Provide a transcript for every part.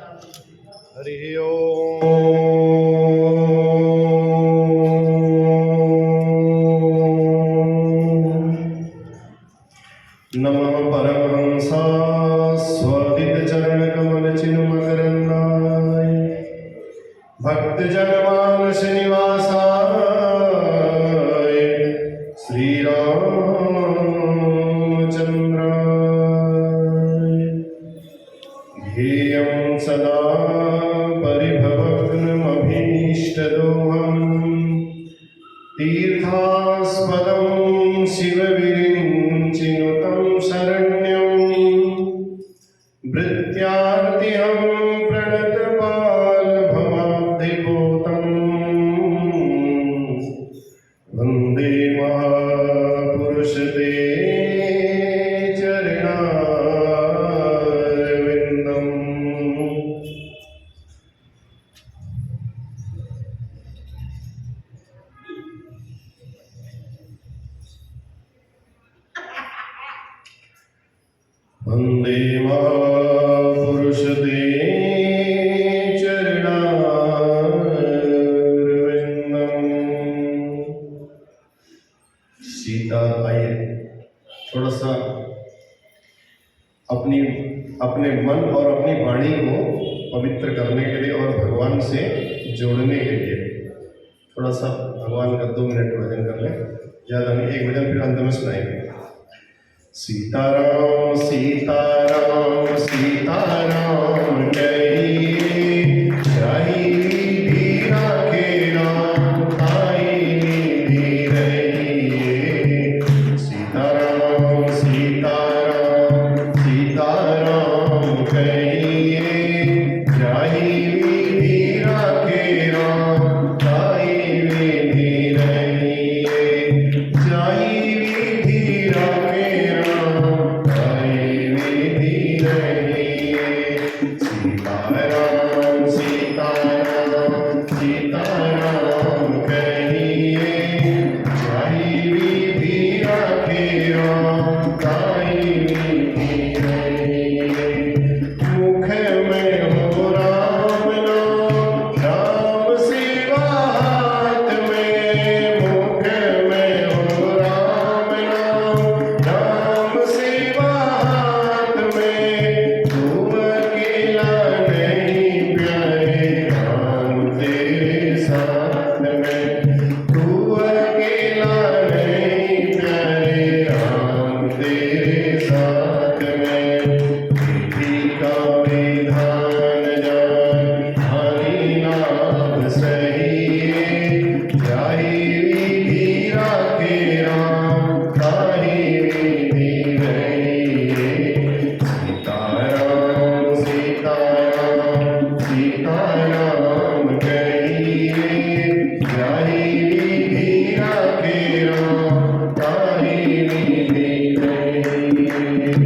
हरि ओम। नमः परमहंसाय स्वदित चरण कमल चिन्मकरन्दाय भक्त जनमानस निवासाय श्री रामचंद्राय ध्येयं सदा परिभवग्नमभीष्टदोहम् तीर्थास्पदं शिवविरिञ्चिनुतं शरण्यं भृत्यार्तिहं प्रणतपालभवाब्धिपोतं वन्दे महापुरुषते चरणारविन्दम्। वन्दे महापुरुषते चरणारविन्दम्। सीता आइए थोड़ा सा अपने मन और अपनी वाणी को पवित्र करने के लिए और भगवान से जोड़ने के लिए थोड़ा सा भगवान का 2 मिनट भजन कर लें। ज़्यादा नहीं, एक भजन फिर अंत में सुनाएंगे। सीताराम सीताराम सीताराम कहिए जाहि विधि राखे राम ताहि निधि रहिए। सीताराम सीताराम सीताराम कहिए जाहि विधि राखे राम ताहि निधि रहिए। जाहि विधि राखे सीताराम सीताराम सीताराम कहिए जाहि विधि राखे राम ताहि निधि रहिए। मुख में हो राम नाम राम सेवा हाथ में। मुख में हो राम नाम राम सेवा हाथ में। तुम अकेला नहीं प्यारे राम तेरे साथ में। तू अकेला नहीं प्यारे राम तेरे साथ में। विधि का विधान जान हानि लाभ सहिए। जाहि विधि राखे राम ताहि निधि रहिए। सीताराम सीताराम सीताराम कहिए जाहि विधि राखे राम ताहि निधि रहिए।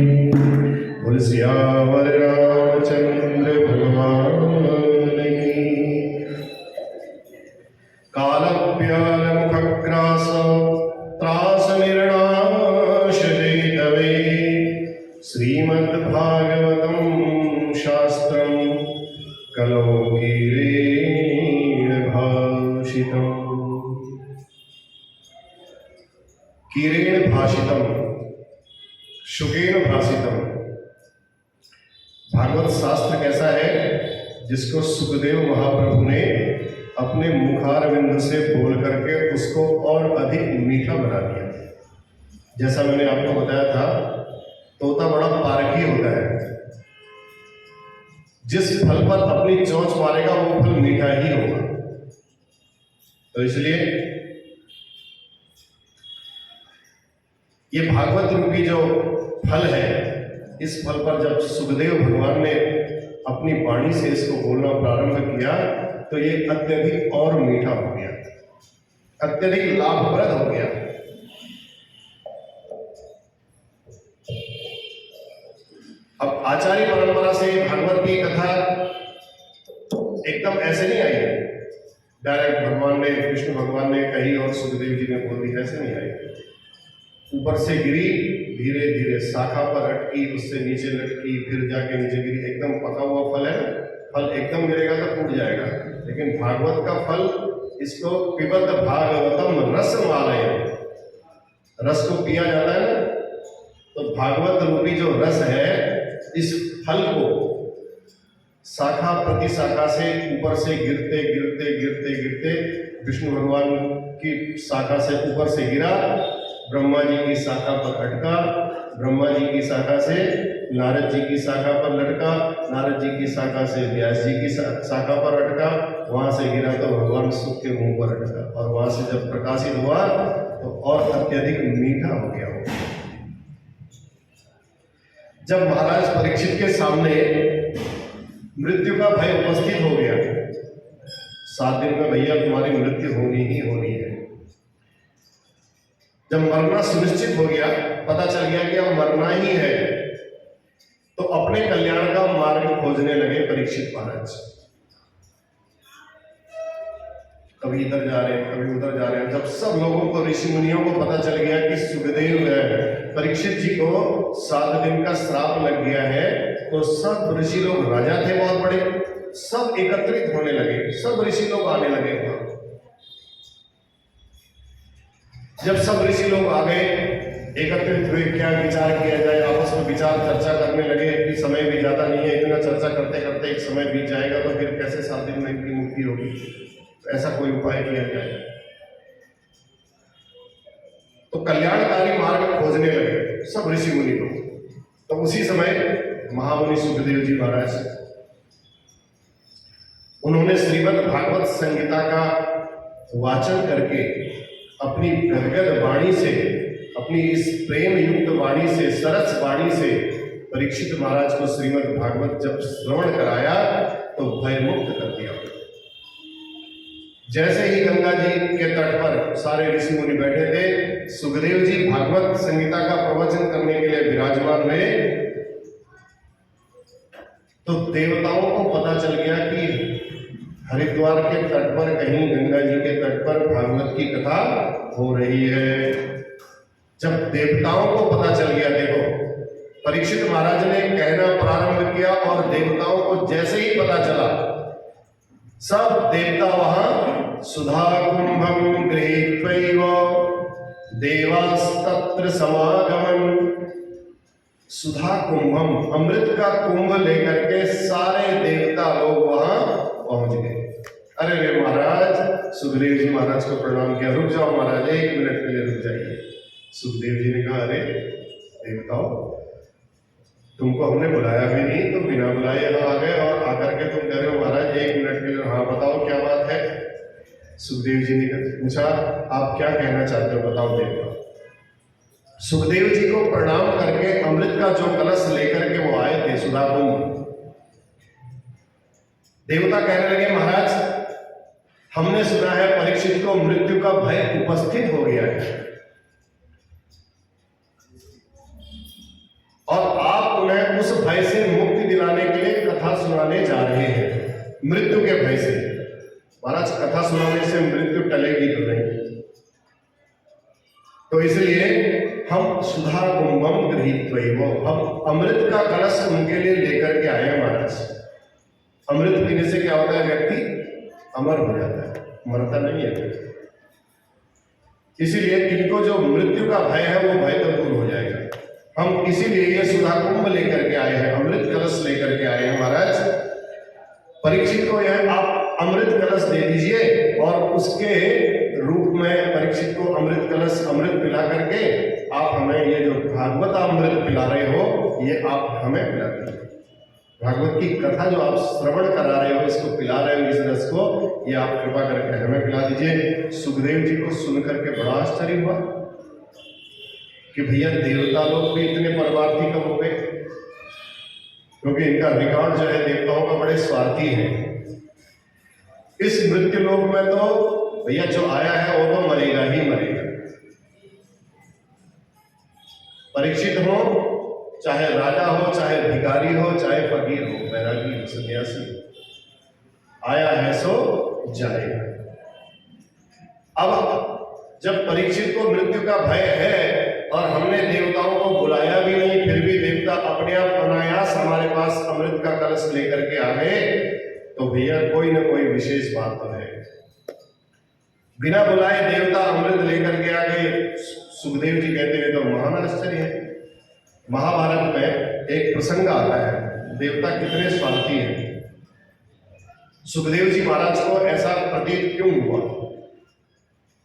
बोल सियावर रामचंद्र भगवान की। कालव्याल मुखग्रास त्रास निर्णाश देतवे। श्रीमद्भागवतं शास्त्रं कलौ कीरेण भाषितम्। कीरेण भाषितम् शुकेन भाषितम्। भागवत शास्त्र कैसा है जिसको सुखदेव महाप्रभु ने अपने मुखारविंद से बोल करके उसको और अधिक मीठा बना दिया। जैसा मैंने आपको बताया था, तोता बड़ा पारखी होता है। जिस फल पर अपनी चोंच मारेगा वो फल मीठा ही होगा। तो इसलिए ये भागवत रूपी जो फल है, इस फल पर जब सुखदेव भगवान ने अपनी वाणी से इसको बोलना प्रारंभ किया तो ये अत्यधिक और मीठा हो गया, अत्यधिक लाभप्रद हो गया। अब आचार्य परंपरा से भागवत की कथा एकदम ऐसे नहीं आई है, डायरेक्ट भगवान ने, विष्णु भगवान ने कही और सुखदेव जी ने बोल दी, ऐसे नहीं आई। ऊपर से गिरी, धीरे धीरे शाखा पर अटकी, उससे नीचे लटकी, फिर जाके नीचे गिरी। एकदम पका हुआ फल है, फल एकदम गिरेगा तो टूट जाएगा, लेकिन भागवत का फल, इसको पिबत भागवतम रसमालय, रस को पिया जाता है ना, तो भागवत रूपी जो रस है, इस फल को शाखा प्रति शाखा से ऊपर से गिरते गिरते गिरते गिरते विष्णु भगवान की शाखा से ऊपर से गिरा, ब्रह्मा जी की शाखा पर अटका, ब्रह्मा जी की शाखा से नारद जी की शाखा पर लटका, नारद जी की शाखा से व्यास जी की शाखा पर अटका, वहां से गिरा तो भगवान सुख के मुंह पर अटका, और वहां से जब प्रकाशित हुआ तो और अत्यधिक मीठा हो गया। जब महाराज परीक्षित के सामने मृत्यु का भय उपस्थित हो गया, 7 दिन में भैया तुम्हारी मृत्यु होनी ही होनी है, जब मरना सुनिश्चित हो गया, पता चल गया कि अब मरना ही है, तो अपने कल्याण का मार्ग खोजने लगे परीक्षित महाराज। कभी इधर जा रहे हैं, कभी उधर जा रहे हैं। जब सब लोगों को, ऋषि मुनियों को पता चल गया कि सुखदेव परीक्षित जी को 7 दिन का श्राप लग गया है, तो सब ऋषि लोग, राजा थे बहुत बड़े, सब एकत्रित होने लगे, सब ऋषि लोग आने लगे वहां। जब सब ऋषि लोग आ गए, एकत्रित हुए, क्या विचार किया जाए, आपस में विचार चर्चा करने लगे कि समय भी ज्यादा नहीं है, इतना चर्चा करते करते एक समय बीत जाएगा, तो फिर कैसे 7 दिन में इनकी मुक्ति होगी, तो ऐसा कोई उपाय किया जाए। तो कल्याणकारी मार्ग खोजने लगे सब ऋषि मुनि लोग। तो उसी समय महामुनि सुखदेव जी महाराज, उन्होंने श्रीमद् भागवत संहिता का वाचन करके अपनी गदगद वाणी से, अपनी इस प्रेम युक्त वाणी से, सरस वाणी से परीक्षित महाराज को श्रीमद् भागवत जब श्रवण कराया तो भय मुक्त कर दिया। जैसे ही गंगा जी के तट पर सारे ऋषि मुनि बैठे थे, सुखदेव जी भागवत संहिता का प्रवचन करने के लिए विराजमान हुए, तो देवताओं को पता चल गया कि हरिद्वार के तट पर कहीं, गंगा जी के तट पर भागवत की कथा हो रही है। जब देवताओं को पता चल गया, देखो परीक्षित महाराज ने कहना प्रारंभ किया और देवताओं को जैसे ही पता चला, सब देवता वहां सुधा कुंभम गृहीत्वैव देवास्तत्र समागमन, सुधा कुंभम, अमृत का कुंभ लेकर के सारे देवता लोग वहां पहुंच गए। अरे रे महाराज, सुखदेव जी महाराज को प्रणाम किया, रुक जाओ महाराज, 1 मिनट के लिए रुक जाइए। सुखदेव जी ने कहा, अरे देवताओ, तुमको हमने बुलाया भी नहीं, तो बिना बुलाए यहाँ आ गए, और आकर के तुम कह रहे हो महाराज 1 मिनट के लिए, हाँ बताओ क्या बात है। सुखदेव जी ने पूछा, आप क्या कहना चाहते हो, बताओ देवता। सुखदेव जी को प्रणाम करके अमृत का जो कलश लेकर के वो आए थे सुधा कुंभ, देवता कहने लगे, महाराज हमने सुना है परीक्षित को मृत्यु का भय उपस्थित हो गया है, और आप उन्हें उस भय से मुक्ति दिलाने के लिए कथा सुनाने जा रहे हैं, मृत्यु के भय से। महाराज कथा सुनाने से मृत्यु टलेगी तो नहीं, तो इसलिए हम सुधा कुंभम गृहीत्वैव, हम अमृत का कलश उनके लिए लेकर के आए हैं महाराज। अमृत पीने से क्या होता है, व्यक्ति अमर हो जाता है, मरता नहीं है। इसीलिए इनको जो मृत्यु का भय है वो भय तो दूर हो जाएगा। हम इसीलिए ये सुधा कुंभ लेकर के आए हैं, अमृत कलश लेकर के आए हैं महाराज। परीक्षित को यह आप अमृत कलश दे दीजिए, और उसके रूप में परीक्षित को अमृत कलश, अमृत पिला करके आप हमें ये जो भागवत अमृत पिला रहे हो, ये आप हमें पिला दीजिए। भागवत की कथा जो आप श्रवण करा रहे हो, इसको पिला रहे हो, इस रस को, ये आप कृपा करके हमें पिला दीजिए। सुखदेव जी को सुनकर के बड़ा आश्चर्य हुआ कि भैया देवता लोग भी इतने परमार्थी कब हो गए, क्योंकि इनका रिकॉर्ड जो है देवताओं का बड़े स्वार्थी है। इस मृत्यु लोक में तो भैया जो आया है वो तो मरेगा ही मरेगा। परीक्षित हो, चाहे राजा हो, चाहे भिखारी हो, चाहे फकीर हो, बैरागी हो, सन्यासी हो, आया है सो जाएगा। अब जब परीक्षित को मृत्यु का भय है, और हमने देवताओं को बुलाया भी नहीं, फिर भी देवता अपने आप अनायास हमारे पास अमृत का कलश लेकर के आ गए, तो भैया कोई ना कोई विशेष बात तो है। बिना बुलाए देवता अमृत लेकर के आ गए। सुखदेव जी कहते हैं तो महान आश्चर्य है। महाभारत में एक प्रसंग आता है, देवता कितने स्वार्थी हैं। सुखदेव जी महाराज को ऐसा प्रतीत क्यों हुआ?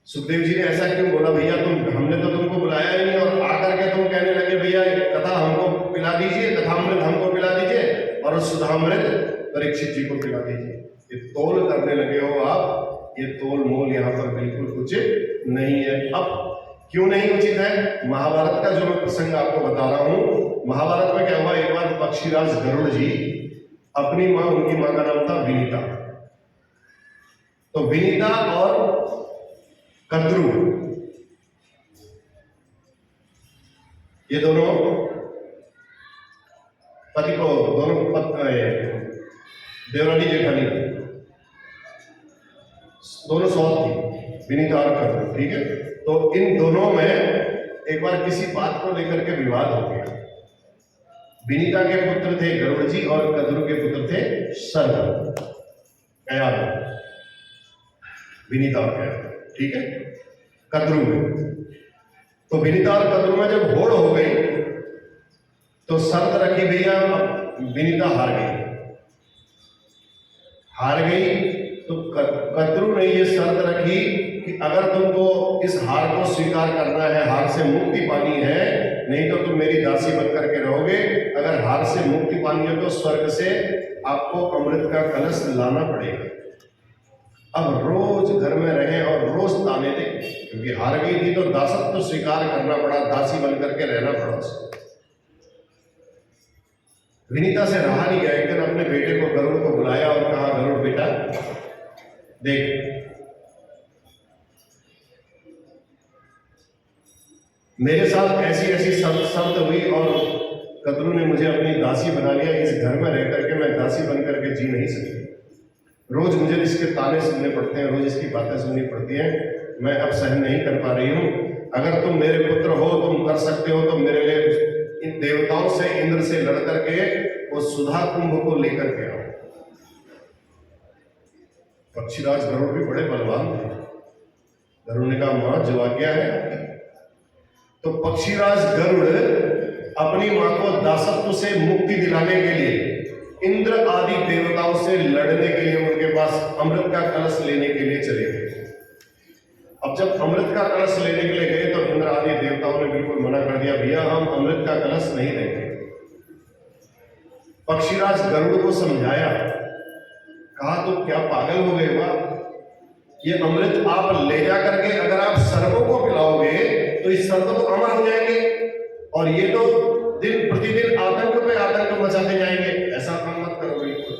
सुखदेव जी ने ऐसा क्यों बोला, भैया हमने तो तुमको बुलाया ही नहीं, और आकर के तुम कहने लगे भैया कथा हमको पिला दीजिए, कथामृत हमको पिला दीजिए और सुधामृत परीक्षित जी को पिला दीजिए। ये तोल करने लगे हो आप, ये तोल मोल यहाँ पर बिल्कुल उचित नहीं है। अब क्यों नहीं उचित है? महाभारत का जो मैं प्रसंग आपको बता रहा हूं, महाभारत में क्या हुआ, एक बार पक्षीराज गरुड़ जी अपनी माँ, उनकी माँ का नाम था विनीता, तो विनीता और कद्रू, ये दोनों पति को, दोनों देवरानी जेठानी, दोनों सौत थी, विनीता और कद्रू, ठीक है। तो इन दोनों में एक बार किसी बात को लेकर के विवाद हो गया। विनीता के पुत्र थे गरुड़ जी और कद्रू के पुत्र थे सर्प, कयाल, विनीता और कयाल, ठीक है, कद्रू में। तो विनीता और कद्रू में जब होड़ हो गई तो शर्त रखी भैया, विनीता हार गई तो कद्रू ने ये शर्त रखी कि अगर तुमको इस हार को स्वीकार करना है, हार से मुक्ति पानी है, नहीं तो तुम मेरी दासी बन करके रहोगे। अगर हार से मुक्ति पानी है तो स्वर्ग से आपको अमृत का कलश लाना पड़ेगा। अब रोज घर में रहे और रोज ताने दे, क्योंकि हार गई थी तो दासत्व तो स्वीकार करना पड़ा, दासी बन करके रहना पड़ा उसको। विनीता से रहा नहीं गया। एक दिन अपने बेटे को, गरुड़ को बुलाया और कहा, गरुड़ बेटा देख, मेरे साथ ऐसी ऐसी शर्त हुई और कद्रू ने मुझे अपनी दासी बना लिया। इस घर में रह करके मैं दासी बन करके जी नहीं सकती। रोज मुझे इसके ताने सुनने पड़ते हैं, रोज इसकी बातें सुननी पड़ती हैं, मैं अब सहन नहीं कर पा रही हूँ। अगर तुम मेरे पुत्र हो, तुम कर सकते हो तो मेरे लिए इन देवताओं से, इंद्र से लड़ करके वो सुधा कुंभ को लेकर के आओ। पक्षीराज गरुड़ भी बड़े बलवान थे। गरुड़ ने कहा, मां जो आज्ञा है आपकी। तो पक्षीराज गरुड़ अपनी मां को दासत्व से मुक्ति दिलाने के लिए इंद्र आदि देवताओं से लड़ने के लिए उनके पास अमृत का कलश लेने के लिए चले गए। अब जब अमृत का कलश लेने के लिए गए तो इंद्र आदि देवताओं ने बिल्कुल मना कर दिया, भैया हम अमृत का कलश नहीं लेंगे। पक्षीराज गरुड़ को समझाया, कहा तो क्या पागल हो गए बा, ये अमृत आप ले जा करके अगर आप सर्पों को पिलाओगे तो इस सर्प तो अमर हो जाएंगे और ये तो दिन प्रतिदिन आतंक पे आतंक मचाते जाएंगे, ऐसा काम मत करो बिल्कुल।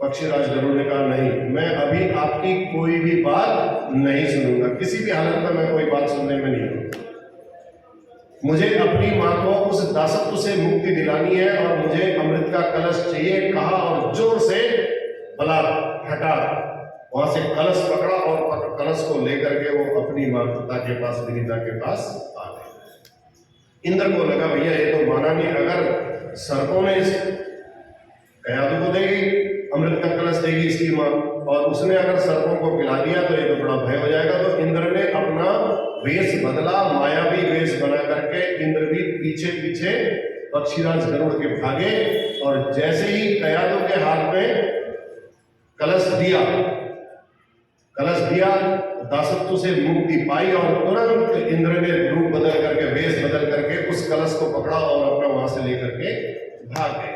पक्षीराज गरुड़ ने कहा, नहीं, मैं अभी आपकी कोई भी बात नहीं सुनूंगा, किसी भी हालत में मैं कोई बात सुनने में नहीं हूं। मुझे अपनी मां को उस दासत्व से मुक्ति दिलानी है और मुझे अमृत का कलश चाहिए। कहा और जोर से बला हटा, वहां से कलश पकड़ा और कलश को लेकर के वो अपनी माता के पास, विनीता के पास आ गए। इंद्र को लगा भैया ये तो माना नहीं, अगर सर्पों ने इस कयादू को देगी, अमृत का कलश देगी इसकी मां, और उसने अगर सर्पों को पिला दिया तो ये तो बड़ा भय हो जाएगा। तो इंद्र ने अपना वेश बदला, मायावी वेश बना करके इंद्र भी पीछे पीछे पक्षीराज गरुड़ के भागे और जैसे ही कयादू के हाथ में कलश दिया, दासत्व से मुक्ति पाई और तुरंत इंद्र ने रूप बदल करके, वेश बदल करके उस कलश को पकड़ा और अपना वहां से लेकर के भाग गए।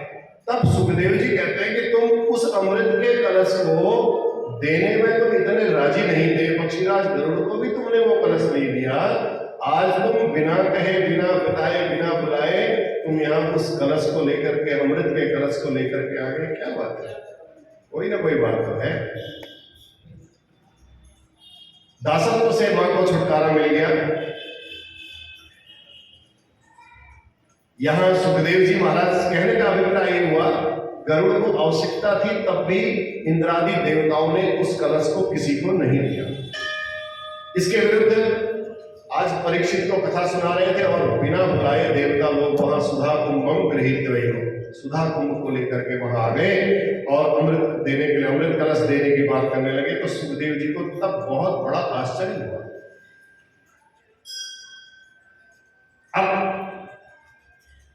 तब सुखदेव जी कहते हैं कि तुम उस अमृत के कलश को देने में तुम इतने राजी नहीं थे, पक्षीराज गरुड़ को भी तुमने वो कलश नहीं दिया। आज तुम बिना कहे, बिना बताए, बिना बुलाए तुम यहाँ उस कलश को लेकर के, अमृत के कलश को लेकर के आ गए। क्या बात है, कोई ना कोई बात तो है। दासत्व से मां को छुटकारा मिल गया। यहां सुखदेव जी महाराज कहने का अभिप्राय ये हुआ, गरुड़ को आवश्यकता थी तब भी इंद्रादि देवताओं ने उस कलश को किसी को नहीं दिया। इसके विरुद्ध आज परीक्षित को कथा सुना रहे थे और बिना बुलाए देवता लोग वहां सुधा कुंभम गृहीत सुधा कुंभ को लेकर के वहां आ गए और अमृत देने के लिए, अमृत कलश देने की बात करने लगे। तो सुखदेव जी को तब बहुत बड़ा आश्चर्य हुआ। अब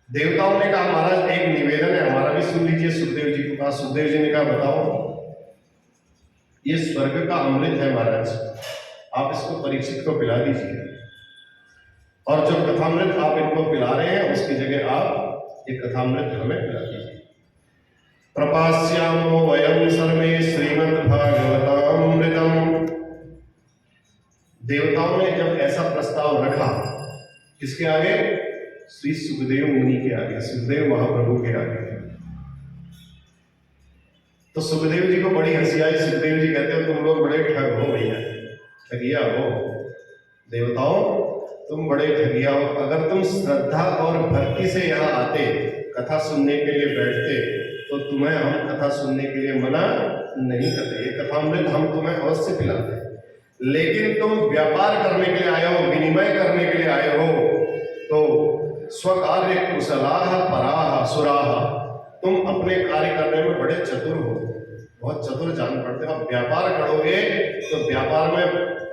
देवताओं ने कहा महाराज एक निवेदन है हमारा भी सुन लीजिए। सुखदेव जी को कहा, सुखदेव जी ने कहा बताओ, ये स्वर्ग का अमृत है महाराज, आप इसको परीक्षित को पिला दीजिए और जो कथामृत आप इनको पिला रहे हैं उसकी जगह आप ये कथामृत हमें पिला दीजिए। प्रपास्यामो वयम सर्वे श्रीमद् भागवतामृतम। देवताओं ने जब ऐसा प्रस्ताव रखा, किसके आगे? श्री सुखदेव मुनि के आगे, सुखदेव महाप्रभु के आगे। तो सुखदेव जी को बड़ी हंसी आई। सुखदेव जी कहते हो तुम लोग बड़े ठग हो भैया, ठगिया हो देवताओं, तुम बड़े ठगिया हो। अगर तुम श्रद्धा और भक्ति से यहाँ आते, कथा सुनने के लिए बैठते, तो तुम्हें हम कथा सुनने के लिए मना नहीं करते, ये कथामृत हम तुम्हें अवश्य पिलाते। लेकिन तुम व्यापार करने के लिए आए हो, विनिमय करने के लिए आए हो, तो स्वकार्य कुशलाह पराह सुराह, तुम अपने कार्य करने में बड़े चतुर हो, बहुत चतुर जान पड़ते हो। अब व्यापार करोगे तो व्यापार में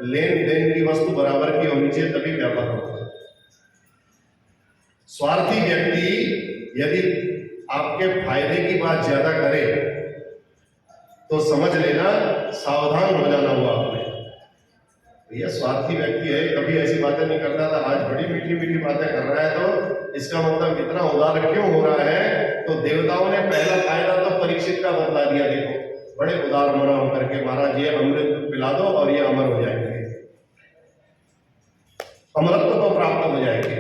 लेन देन की वस्तु बराबर की होनी चाहिए, तभी व्यापार होगा। स्वार्थी व्यक्ति यदि आपके फायदे की बात ज्यादा करे तो समझ लेना, सावधान हो जाना हुआ आपने। भैया स्वार्थी व्यक्ति है, कभी ऐसी बातें नहीं करता था, आज बड़ी मीठी मीठी बातें कर रहा है, तो इसका मतलब इतना उदार क्यों हो रहा है? तो देवताओं ने पहला फायदा तो परीक्षित का बतला दिया। देखो बड़े उदार मना होकर के, महाराज ये अमृत पिला दो और ये अमर हो जाएंगे, अमरत्व को प्राप्त हो जाएंगे।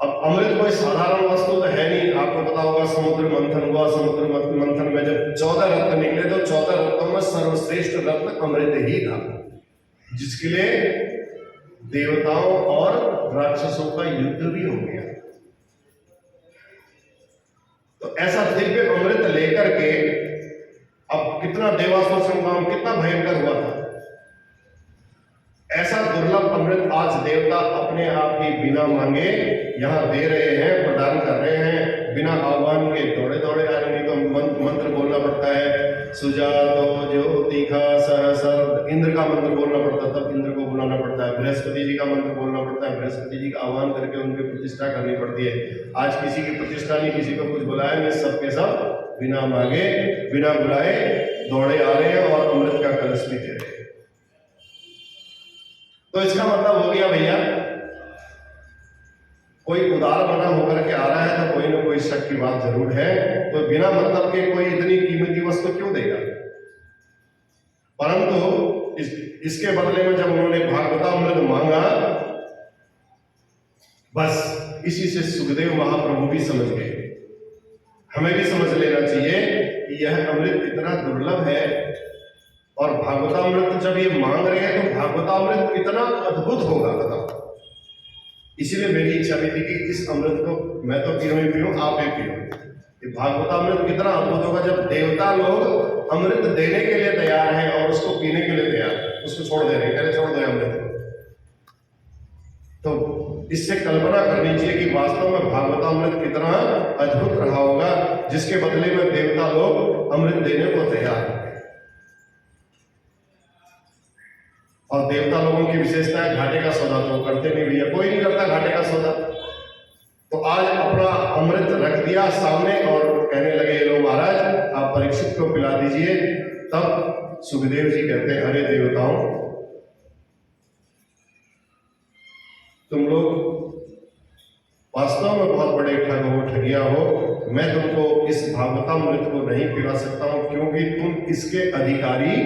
अब अमृत कोई साधारण वस्तु तो है नहीं, आपको पता होगा समुद्र मंथन हुआ, समुद्र मंथन में जब 14 रत्न निकले तो 14 रत्नों में सर्वश्रेष्ठ रत्न अमृत ही था, जिसके लिए देवताओं और राक्षसों का युद्ध भी हो गया। तो ऐसा दिव्य अमृत लेकर के अब कितना देवासुर संग्राम कितना भयंकर हुआ था। ऐसा दुर्लभ अमृत आज देवता अपने आप ही बिना मांगे यहां दे रहे हैं, प्रदान कर रहे हैं, बिना आह्वान के दौड़े दौड़े आ रहे। तो मंत्र बोलना पड़ता है, सुजातो ज्योतिखा सहसर, इंद्र का मंत्र बोलना पड़ता, तब इंद्र को बुलाना पड़ता है। बृहस्पति जी का मंत्र बोलना पड़ता है, बृहस्पति जी का आह्वान करके उनकी प्रतिष्ठा करनी पड़ती है। आज किसी की प्रतिष्ठा नहीं, किसी को कुछ बुलाया नहीं, सबके सब बिना मांगे बिना बुलाए दौड़े आ रहे हैं और अमृत का कलश भी दे रहे हैं। तो इसका मतलब हो गया भैया, कोई उदार मना होकर के आ रहा है तो कोई ना कोई शक की बात जरूर है। तो बिना मतलब के कोई इतनी कीमती वस्तु क्यों देगा? परंतु इसके बदले में जब उन्होंने भागवतामृत मांगा, बस इसी से सुखदेव महाप्रभु भी समझ गए। हमें भी समझ लेना चाहिए कि यह अमृत इतना दुर्लभ है और भागवतामृत जब ये मांग रहे हैं तो भागवतामृत कितना अद्भुत होगा बताओ। इसीलिए मेरी इच्छा भी थी कि इस अमृत को मैं तो पीऊं ही पीऊं, आप भी पियो। ये भागवतामृत कितना अद्भुत होगा जब देवता लोग अमृत देने के लिए तैयार हैं और उसको पीने के लिए तैयार हैं, उसको छोड़ दे रहे हैं, पहले छोड़ दे अमृत को। तो इससे कल्पना करनी चाहिए कि वास्तव में भागवतामृत कितना अद्भुत रहा होगा, जिसके बदले में देवता लोग अमृत देने को तैयार हैं। और देवता लोगों की विशेषता है घाटे का सौदा तो करते नहीं भैया, कोई नहीं करता घाटे का सौदा। तो आज अपना अमृत रख दिया सामने और कहने लगे लो महाराज आप परीक्षित को पिला दीजिए। तब सुखदेव जी कहते हैं अरे देवताओं, तुम लोग वास्तव में बहुत बड़े ठग हो, ठगिया हो। मैं तुमको इस भागवतामृत को नहीं पिला सकता हूं क्योंकि तुम इसके अधिकारी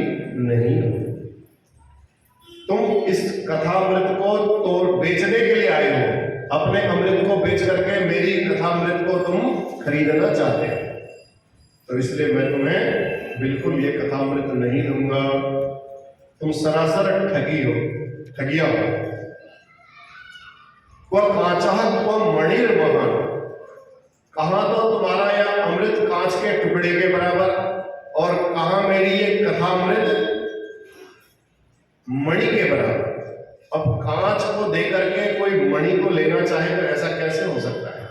नहीं हो। तुम इस कथामृत को तो बेचने के लिए आए हो, अपने अमृत को बेच करके मेरी कथामृत को तुम खरीदना चाहते हो, तो इसलिए मैं तुम्हें बिल्कुल ये कथामृत नहीं दूंगा। तुम सरासर ठगी हो, ठगिया हो। वह कांचा को मणिर महान, कहां तो तुम्हारा यह अमृत कांच के टुकड़े के बराबर और कहां मेरी ये कथामृत मणि के बराबर। अब कांच को दे करके कोई मणि को लेना चाहे तो ऐसा कैसे हो सकता है?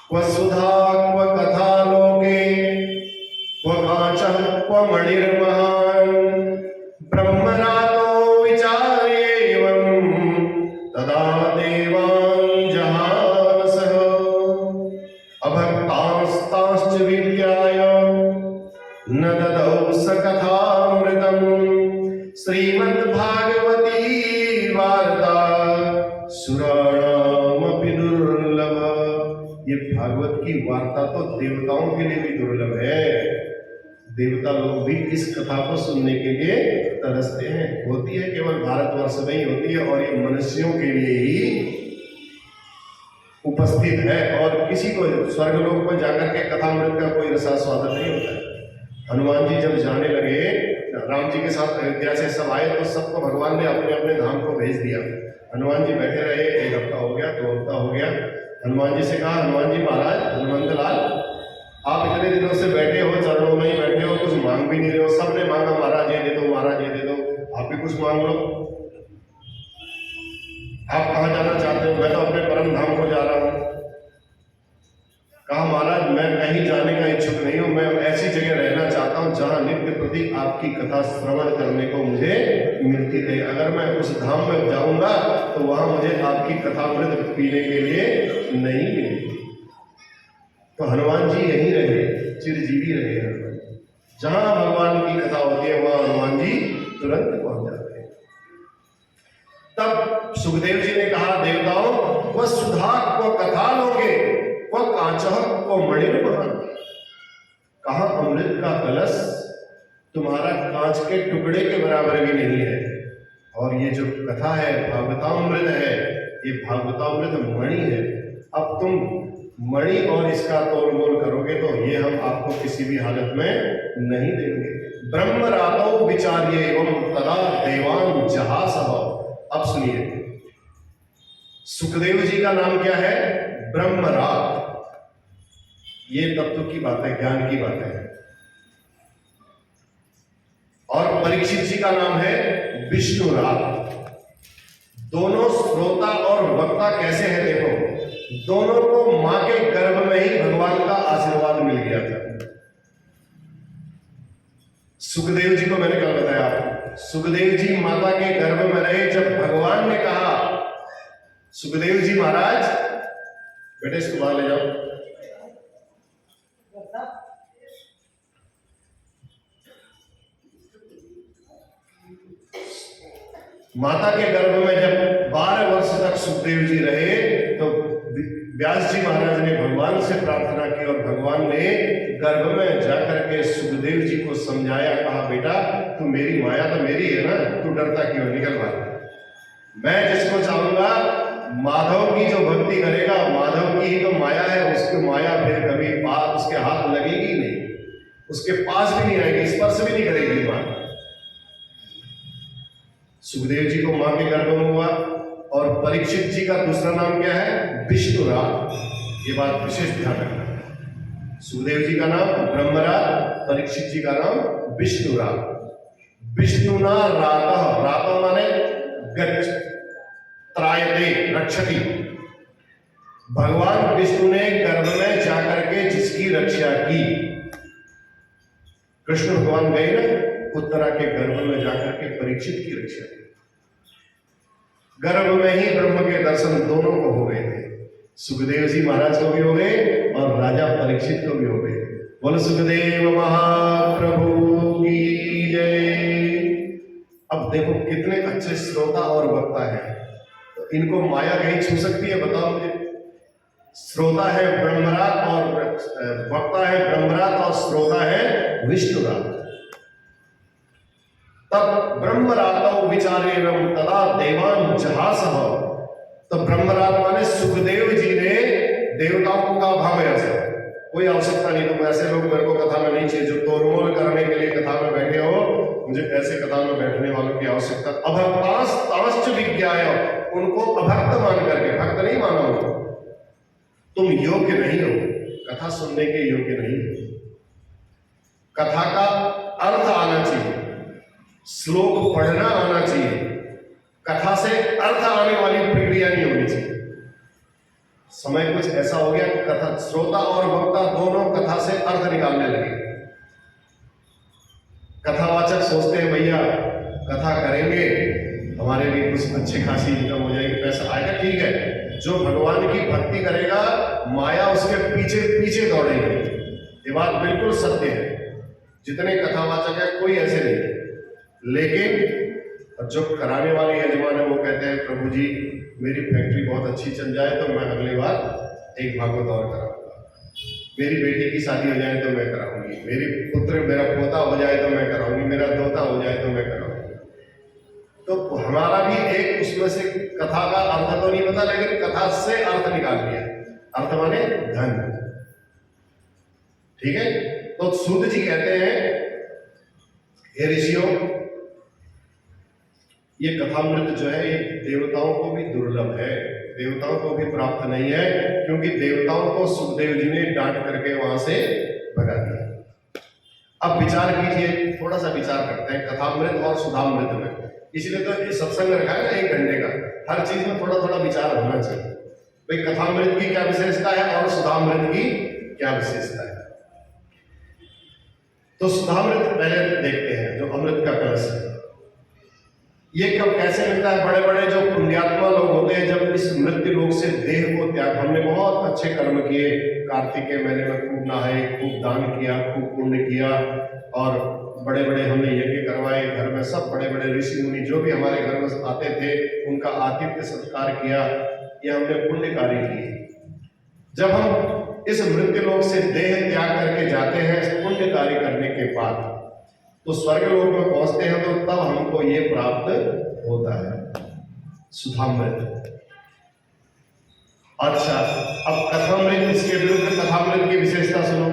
क्व सुधा क्व कथा लोके क्व कांचः क्व मणिर्महान् ब्रह्मरातो विचार्येवं तदा देवान् जहासः अभक्तांस्तांश्च विज्ञाय न ददौ स कथामृतम् श्रीमद्भागवती वार्ता सुराणामपि दुर्लभ। ये भागवत की वार्ता तो देवताओं के लिए भी दुर्लभ है। देवता लोग भी इस कथा को सुनने के लिए तरसते हैं। होती है केवल भारतवर्ष में ही होती है और ये मनुष्यों के लिए ही उपस्थित है और किसी को स्वर्गलोक पर जाकर के कथामृत का कोई रसास्वादन नहीं होता है। हनुमान जी जब जाने लगे, राम जी के साथ अयोध्या से सब आए तो सबको भगवान ने अपने अपने धाम को भेज दिया। हनुमान जी बैठे रहे, 1 हफ्ता हो गया, 2 हफ्ता हो गया। हनुमान जी से कहा, हनुमान जी महाराज, हनुमंत लाल, आप इतने दिनों से बैठे हो, चरणों में ही बैठे हो, कुछ मांग भी नहीं रहे हो। सबने मांगा महाराज ये दे दो, महाराज ये दे दो, आप भी कुछ मांग लो। आप कहाँ जाना चाहते हो? मैं तो अपने परम धाम को जा रहा हूँ। कहा महाराज मैं कहीं जाने का इच्छुक नहीं हूं, मैं ऐसी जगह रहना चाहता हूं जहां नित्य प्रति आपकी कथा श्रवण करने को मुझे मिलती रहे। अगर मैं उस धाम में जाऊंगा तो वहां मुझे आपकी कथामृत पीने के लिए नहीं मिलेगी। तो हनुमान जी यहीं रहे, चिरजीवी रहे। हनुमान जहां भगवान की कथा होती है वहां हनुमान जी तुरंत पहुंच जाते हैं। तब सुखदेव जी ने कहा, देवताओं वह सुधा को कथा लोगे वह कांचः को मणिर्महान्। कहा अमृत का कलश तुम्हारा कांच के टुकड़े के बराबर भी नहीं है। और ये जो कथा है भागवतामृत है, ये भागवतामृत मणि है। अब तुम मणि और इसका तोल मोल करोगे तो ये हम आपको किसी भी हालत में नहीं देंगे। ब्रह्मरातो विचार्ये एवं तदा देवान् जहासः। अब सुनिए, सुखदेव जी का नाम क्या है? ब्रह्मरात। ये तत्व की बात है, ज्ञान की बात है। और परीक्षित जी का नाम है विष्णुरात। दोनों श्रोता और वक्ता कैसे हैं देखो, दोनों को मां के गर्भ में ही भगवान का आशीर्वाद मिल गया था। सुखदेव जी को मैंने कल बताया आपको, सुखदेव जी माता के गर्भ में रहे। जब भगवान ने कहा, सुखदेव जी महाराज बेटे इसको बाहर ले जाओ, माता के गर्भ में जब 12 वर्ष तक सुखदेव जी रहे तो व्यास जी महाराज ने भगवान से प्रार्थना की और भगवान ने गर्भ में जाकर के सुखदेव जी को समझाया। कहा बेटा तू मेरी माया तो मेरी है ना, तू डरता क्यों? निकल बाहर। मैं जिसको चाहूंगा, माधव की जो भक्ति करेगा, माधव की ही तो माया है, उसकी माया फिर कभी उसके हाथ लगेगी नहीं, उसके पास भी नहीं आएगी, स्पर्श भी नहीं करेगी मां। सुखदेव जी को मां के गर्भ में हुआ। और परीक्षित जी का दूसरा नाम क्या है? विष्णुरात। ये बात विशेष ध्यान रखना। सुखदेव जी का नाम ब्रह्मरात, परीक्षित जी का नाम विष्णुरात। विष्णुना रातः, रातः माने गच्छ, त्रायते रक्षति। भगवान विष्णु ने गर्भ में जाकर के जिसकी रक्षा की, कृष्ण भगवान गए ना उत्तरा के गर्भ में जाकर के परीक्षित की रक्षा की। गर्भ में ही ब्रह्म के दर्शन दोनों को हो गए थे। सुखदेव जी महाराज को भी हो गए और राजा परीक्षित को भी हो गए। बोलो सुखदेव महाप्रभु की जय। अब देखो कितने अच्छे श्रोता और वक्ता है। तो इनको माया कहीं छू सकती है? बताओ मुझे। श्रोता है ब्रह्मरात और वक्ता है ब्रह्मरात और श्रोता है विष्णुरात। तब ब्रह्मरातौ विचारेणं तदा देवान् जहासः। तो ब्रह्मरात माने सुखदेव जी ने देवताओं को कहा भाग ऐसे, कोई आवश्यकता नहीं, तुम ऐसे लोग मेरे को कथा में नहीं चाहिए जो तोड़मोड़ करने के लिए कथा में बैठे हो। मुझे ऐसे कथा में बैठने वालों की आवश्यकता। अभक्तांश्च विज्ञाय, उनको अभक्त मान करके, भक्त नहीं माना उनको, तुम योग्य नहीं हो, कथा सुनने के योग्य नहीं हो। कथा का अर्थ आना चाहिए, श्लोक पढ़ना आना चाहिए, कथा से अर्थ आने वाली प्रक्रिया नहीं होनी चाहिए। समय कुछ ऐसा हो गया कि कथा श्रोता और वक्ता दोनों कथा से अर्थ निकालने लगे। कथावाचक सोचते हैं भैया कथा करेंगे हमारे लिए कुछ अच्छी खासी इनकम हो जाएगी, पैसा आएगा, ठीक है। जो भगवान की भक्ति करेगा माया उसके पीछे पीछे दौड़ेगी। ये बात बिल्कुल सत्य है। जितने कथावाचक है कोई ऐसे नहीं, लेकिन जो कराने वाले यजमान है वो कहते हैं प्रभु जी मेरी फैक्ट्री बहुत अच्छी चल जाए तो मैं अगली बार एक भागवत और कराऊंगा, मेरी बेटी की शादी हो जाए तो मैं कराऊंगी, मेरा पोता हो जाए तो मैं कराऊंगी, मेरा दोता हो जाए तो मैं कराऊंगी। तो हमारा भी एक उसमें से कथा का अर्थ तो नहीं पता, लेकिन कथा से अर्थ निकाल लिया। अर्थ माने धन, ठीक है। तो सूत जी कहते हैं हे ऋषियों ये कथामृत जो है ये देवताओं को भी दुर्लभ है, देवताओं को भी प्राप्त नहीं है, क्योंकि देवताओं को सुखदेव जी ने डांट करके वहां से भगा दिया। अब विचार कीजिए, थोड़ा सा विचार करते हैं कथामृत और सुधामृत में। इसलिए तो सत्संग रखा है ना 1 घंटे का, हर चीज में थोड़ा थोड़ा विचार होना चाहिए। भाई कथामृत की क्या विशेषता है और सुधामृत की क्या विशेषता है। तो सुधामृत पहले देखते हैं, जो अमृत का कलश है ये कब कैसे मिलता है। बड़े बड़े जो पुण्यात्मा लोग होते हैं जब इस मृत्यु लोक से देह को त्याग, हमने बहुत अच्छे कर्म किए, कार्तिक के महीने में खूब नहाए, खूब दान किया, खूब पुण्य किया, और बड़े बड़े हमने यज्ञ करवाए, घर में सब बड़े बड़े ऋषि मुनि जो भी हमारे घर में आते थे उनका आतिथ्य सत्कार किया, ये हमने पुण्य कार्य किए। जब हम इस मृत्यु लोक से देह त्याग करके जाते हैं पुण्य कार्य करने के बाद, तो स्वर्ग लोक में पहुंचते हैं, तो तब हमको ये प्राप्त होता है सुधामृत। अच्छा, अब कथामृत, इसके विरुद्ध कथामृत की विशेषता सुनो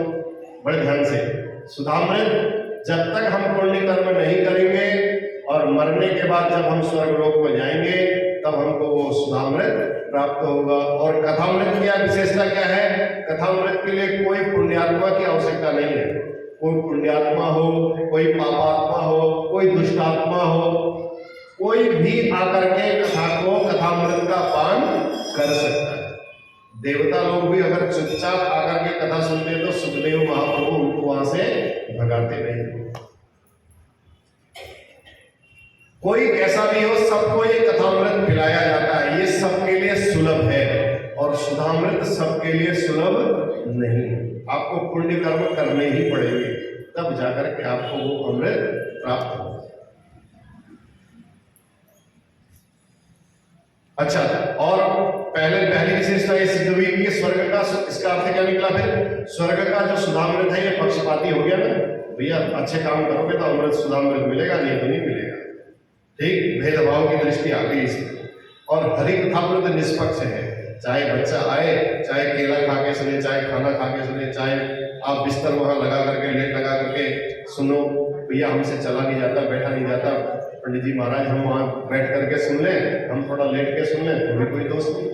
बड़े ध्यान से। सुधामृत जब तक हम पुण्य कर्म नहीं करेंगे और मरने के बाद जब हम स्वर्ग लोक में जाएंगे तब हमको वो सुधामृत प्राप्त होगा। और कथामृत की विशेषता क्या है, कथामृत के लिए कोई पुण्यात्मा की आवश्यकता नहीं है। कोई पुण्यात्मा हो, कोई पापात्मा हो, कोई दुष्टात्मा हो, कोई भी आकर के कथा को कथामृत का पान कर सकता है। देवता लोग भी अगर चुपचाप आकर के कथा सुनते तो सुखदेव महाप्रभु उनको वहां से भगाते नहीं। कोई कैसा भी हो सबको ये कथामृत पिलाया जाता है, ये सबके लिए सुलभ है। और सुधामृत सबके लिए सुलभ नहीं है, आपको पुण्य कर्म करने ही पड़ेंगे तब जाकर के आपको वो अमृत प्राप्त हो। अच्छा, और पहली विशेषता ये सिद्ध हुई कि स्वर्ग का, इसका अर्थ क्या निकला फिर, स्वर्ग का जो सुधामृत है ये पक्षपाती हो गया ना, भैया अच्छे काम करोगे तो अमृत सुधामृत मिलेगा, नहीं तो नहीं मिलेगा। ठीक, भेदभाव की दृष्टि आ गई इसमें। और हरि कथामृत निष्पक्ष है, चाहे बच्चा आए, चाहे केला खा के सुने, चाहे खाना खा के सुने, चाहे आप बिस्तर वहां लगा करके लेट लगा करके सुनो, भैया हमसे चला नहीं जाता, बैठा नहीं जाता, पंडित जी महाराज हम वहां बैठ करके सुन लें, हम थोड़ा लेट के सुन लें, तो भी कोई दोष नहीं।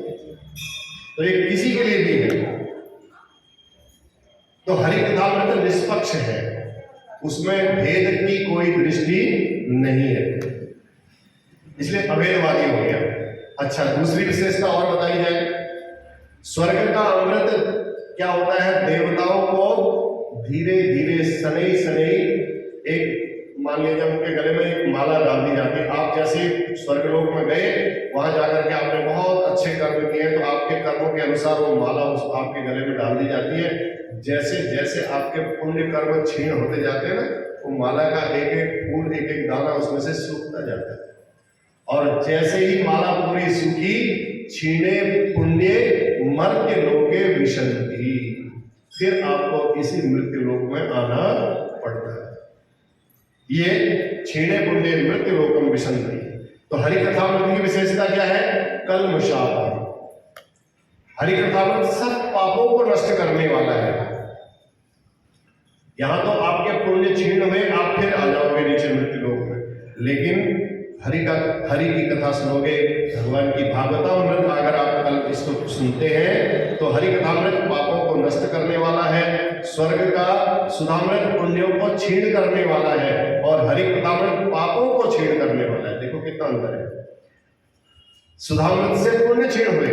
तो ये किसी के लिए भी है। तो हरि कथामृत निष्पक्ष है, उसमें भेद की कोई दृष्टि नहीं है, इसलिए अभेदवादी हो गया। अच्छा, दूसरी विशेषता और बताई जाए, स्वर्ग का अमृत क्या होता है, देवताओं को धीरे धीरे सनई सनई एक, मान लीजिए उनके गले में एक माला डाल दी जाती है। आप जैसे स्वर्गलोक में गए, वहां जाकर के आपने बहुत अच्छे कर्म किए तो आपके कर्मों के अनुसार वो माला उस आपके गले में डाल दी जाती है। जैसे जैसे आपके पुण्य कर्म क्षीण होते जाते हैं ना, वो माला का एक एक फूल, एक एक दाना उसमें से सूखता जाता है। और जैसे ही माला पूरी सूखी, क्षीणे पुण्य मर्त्य लोके विशन्ति, फिर आपको इसी मृत्यु लोक में आना पड़ता है। ये क्षीणे पुण्य मृत्यु लोकम विशन्ति। तो हरि कथामृत की विशेषता क्या है, कल्मषापहम। हरि कथामृत सब पापों को नष्ट करने वाला है। यहां तो आपके पुण्य क्षीण हुए, आप फिर आ जाओगे नीचे मृत्यु लोक में, लेकिन हरि की कथा सुनोगे, भगवान की भागवतामृत अगर आप कल इसको सुनते हैं तो हरि कथामृत पापों को नष्ट करने वाला है, स्वर्ग का सुधामृत पुण्यों को क्षीण करने वाला है, और हरि कथामृत पापों को क्षीण करने वाला है। देखो कितना अंतर है। सुधामृत से पुण्य क्षीण हुए,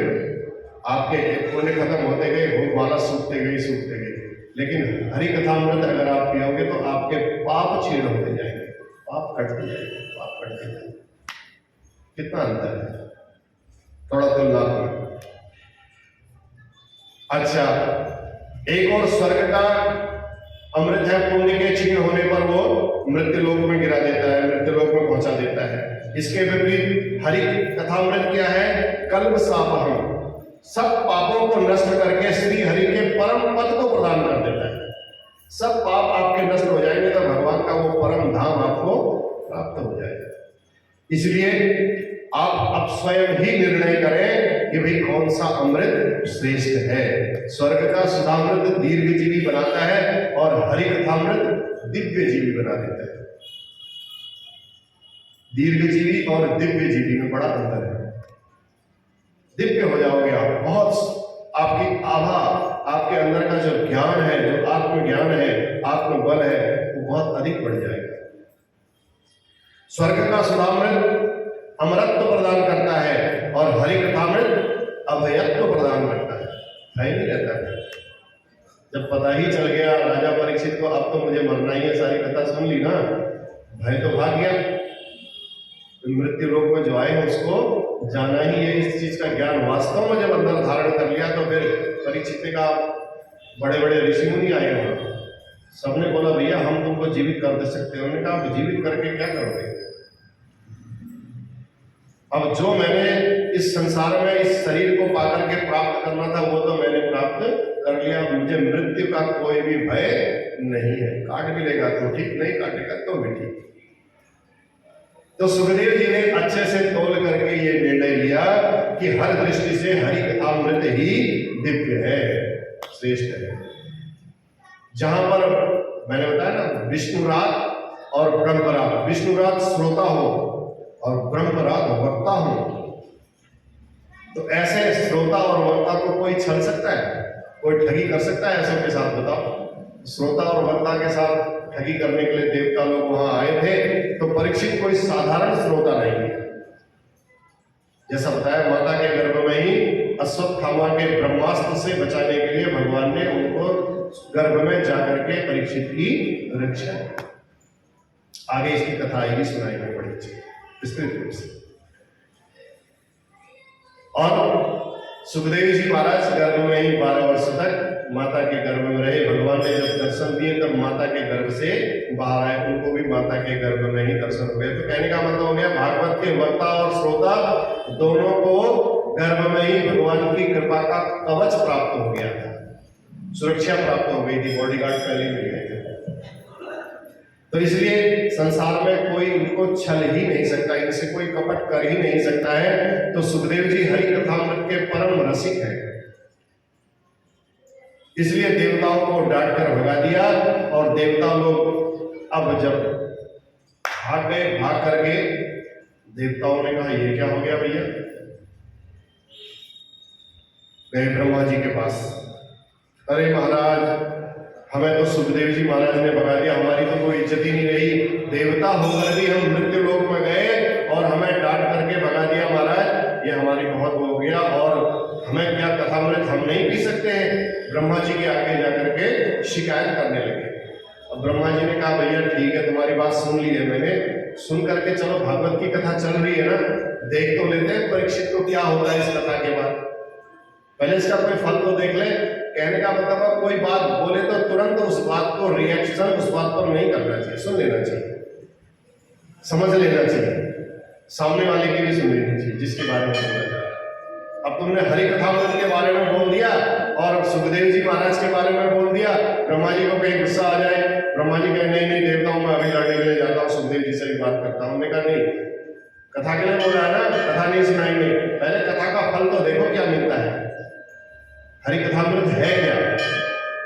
आपके पुण्य खत्म होते गए, भोग माला सूखते गए। लेकिन हरि कथामृत अगर आप पियोगे तो आपके पाप क्षीण होते जाएंगे, पाप कटते जाएंगे। कितना अंतर है, थोड़ा तुलना करो। अच्छा, एक और स्वर्ग का अमृत है, पुण्य के क्षीण होने पर वो मृत्यु लोक में गिरा देता है, मृत्यु लोक में पहुंचा देता है। इसके विपरीत हरि कथामृत क्या है, कल्प सापहम, सब पापों को नष्ट करके श्री हरि के परम पद को प्रदान कर देता है। सब पाप आपके नष्ट हो जाएंगे तो भगवान का वो परम धाम आपको प्राप्त हो जाएगा। इसलिए आप अब स्वयं ही निर्णय करें कि भाई कौन सा अमृत श्रेष्ठ है। स्वर्ग का सुधामृत दीर्घ जीवी बनाता है और हरि कथामृत दिव्य जीवी बना देता है। दीर्घ जीवी और दिव्य जीवी में बड़ा अंतर है। दिव्य हो जाओगे आप, बहुत आपकी आभा, आपके अंदर का जो ज्ञान है, जो आत्मज्ञान है, आत्मबल है, वो बहुत अधिक बढ़ जाएगा। स्वर्ग का सुधामृत अमरत्व प्रदान करता है और हरि कथामृत अभयत्व प्रदान करता है, भय नहीं रहता है। जब पता ही चल गया राजा परीक्षित को अब तो मुझे मरना ही है, सारी कथा सुन ली ना, भय तो भाग गया। मृत्यु लोक में जो आए उसको जाना ही है, इस चीज का ज्ञान वास्तव में जब अंदर धारण कर लिया तो फिर परीक्षित का बड़े बड़े ऋषि मुनि आए वहां, सबने बोला भैया हम तुमको जीवित कर दे सकते हैं। उन्होंने कहा जीवित करके क्या करोगे, अब जो मैंने इस संसार में इस शरीर को पाकर के प्राप्त करना था वो तो मैंने प्राप्त कर लिया, मुझे मृत्यु का कोई भी भय नहीं है। काट भी लेगा तो ठीक, नहीं काटेगा तो भी ठीक। तो सुखदेव जी ने अच्छे से तोल करके ये निर्णय लिया कि हर दृष्टि से हरि कथामृत ही दिव्य है, श्रेष्ठ है। जहां पर मैंने बताया ना विष्णुराग और ब्रह्मराग, विष्णुराग श्रोता हो और ब्रह्मराग वक्ता हो, तो ऐसे श्रोता और वक्ता को कोई छल सकता है, कोई ठगी कर सकता है ऐसों के साथ? बताओ। श्रोता और वक्ता के साथ ठगी करने के लिए देवता लोग वहां आए थे, तो परीक्षित कोई साधारण श्रोता नहीं है। जैसा बताया माता के गर्भ में ही अश्वत्थामा के ब्रह्मास्त्र से बचाने के लिए भगवान ने उनको गर्भ में जाकर के परीक्षित की रक्षा की। आगे इसकी कथा आएगी, सुनाएंगे बड़ी विस्तृत रूप से। और सुखदेव जी महाराज गर्भ में ही 12 वर्ष तक माता के गर्भ में रहे। भगवान ने जब दर्शन दिए तब माता के गर्भ से बाहर आए, उनको भी माता के गर्भ में ही दर्शन हुए। तो कहने का मतलब हो गया भागवत के वक्ता और श्रोता दोनों को गर्भ में ही भगवान की कृपा का कवच प्राप्त हो गया था, सुरक्षा प्राप्त हो गई थी, बॉडीगार्ड पहले मिल गए थे। तो इसलिए संसार में कोई इनको छल ही नहीं सकता, इनसे कोई कपट कर ही नहीं सकता है। तो सुखदेव जी हरि कथामृत के परम रसिक हैं, इसलिए देवताओं को डांट कर भगा दिया। और देवता लोग अब जब भाग गए, भाग करके देवताओं ने कहा ये क्या हो गया भैया, गए ब्रह्मा जी के पास। अरे महाराज हमें तो सुखदेव जी महाराज ने भगा दिया, हमारी तो कोई इज्जत ही नहीं रही, देवता होकर भी हम मृत्यु लोक में गए और हमें डांट करके भगा दिया महाराज, ये हमारी बहुत हो गया। और हमें क्या कथामृत हम नहीं पी सकते हैं? ब्रह्मा जी के आगे जाकर के शिकायत करने लगे। अब ब्रह्मा जी ने कहा भैया ठीक है, तुम्हारी बात सुन ली है मैंने, सुन करके चलो भागवत की कथा चल रही है ना, देख तो लेते हैं परीक्षित को क्या होता है इस कथा के बाद, पहले इसका कोई फल तो देख ले। कहने का मतलब कोई बात बोले तो तुरंत उस बात को रिएक्शन उस बात पर नहीं करना चाहिए, सुन लेना चाहिए, समझ लेना चाहिए, सामने वाले की भी सुन लेनी चाहिए जिसके बारे में बोल रहा है। अब तुमने हरि कथामृत के बारे में बोल दिया और सुखदेव जी महाराज के बारे में बोल दिया, ब्रह्मा जी को कहीं गुस्सा आ जाए, ब्रह्मा जी कहे नहीं नहीं देवताओं मैं अभी लड़ने के लिए जाता हूँ, सुखदेव जी से भी बात करता हूँ। हमने कहा नहीं, कथा के लिए बोल रहा है ना, कथा नहीं सुनाएंगे, पहले कथा का फल तो देखो क्या मिलता है, हरि कथामृत है क्या।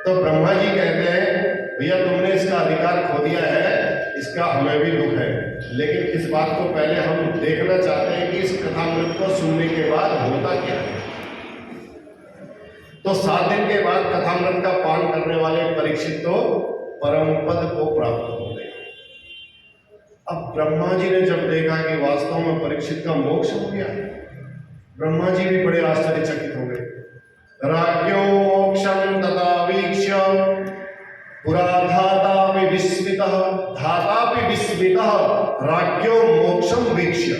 तो ब्रह्मा जी कहते हैं भैया तुमने इसका अधिकार खो दिया है, इसका हमें भी दुख है, लेकिन इस बात को पहले हम देखना चाहते हैं कि इस कथामृत को सुनने के बाद होता क्या है। तो 7 दिन के बाद कथामृत का पान करने वाले परीक्षित तो परम पद को प्राप्त हो गए। अब ब्रह्मा जी ने जब देखा कि वास्तव में परीक्षित का मोक्ष हो गया, ब्रह्मा जी भी बड़े आश्चर्यचकित हो गए। राज्ञो मोक्षम तथा वीक्ष्य पुरा धातापि विस्मितः, धातापि विस्मितः राज्ञो मोक्षम वीक्ष्य।